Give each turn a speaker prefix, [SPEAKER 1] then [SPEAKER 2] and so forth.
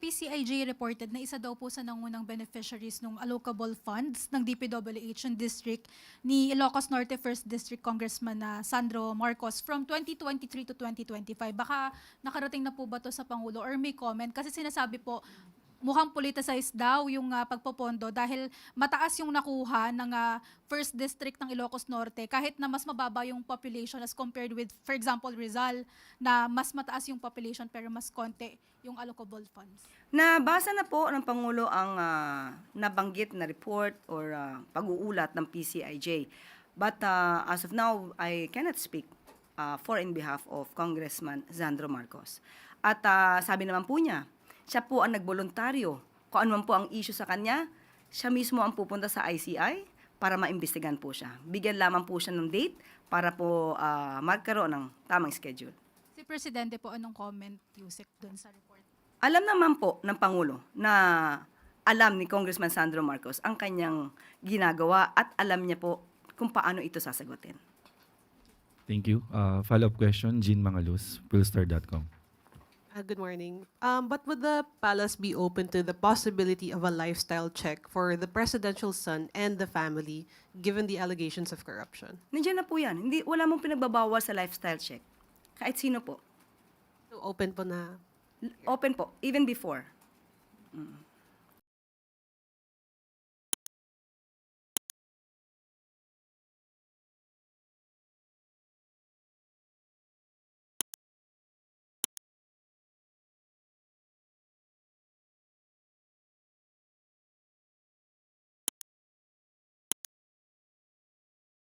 [SPEAKER 1] PCIJ reported na isa daw po sa nangunang beneficiaries ng allocable funds ng DPWH yung district ni Ilocos Norte 1st District Congressman na Sandro Marcos from 2023 to 2025. Baka nakarating na po ba to sa Pangulo or may comment? Kasi sinasabi po, mukhang politicized daw yung pagpopondo dahil mataas yung nakuha ng 1st District ng Ilocos Norte kahit na mas mababa yung population as compared with, for example, Rizal na mas mataas yung population pero mas konti yung allocable funds.
[SPEAKER 2] Nabasa na po ng Pangulo ang nabanggit na report or pag-uulat ng PCIJ. But as of now, I cannot speak for in behalf of Congressman Sandro Marcos. At sabi naman po niya, siya po ang nagboluntaryo. Kung ano man po ang issue sa kanya, siya mismo ang pupunta sa ICI para maimbestigan po siya. Bigyan lamang po siya ng date para po magkaroon ng tamang schedule.
[SPEAKER 1] Si Presidente po, anong comment, Yusek, dun sa report?
[SPEAKER 2] Alam naman po ng Pangulo na alam ni Congressman Sandro Marcos ang kanyang ginagawa at alam niya po kung paano ito sasagutin.
[SPEAKER 3] Thank you. Follow-up question, Jean Mangaluz, Philstar.com.
[SPEAKER 4] Good morning. But would the palace be open to the possibility of a lifestyle check for the presidential son and the family, given the allegations of corruption?
[SPEAKER 2] Nandiyan na po yan. Wala mong pinagbabawal sa lifestyle check. Kahit sino po.
[SPEAKER 4] So open po na.
[SPEAKER 2] Open po, even before.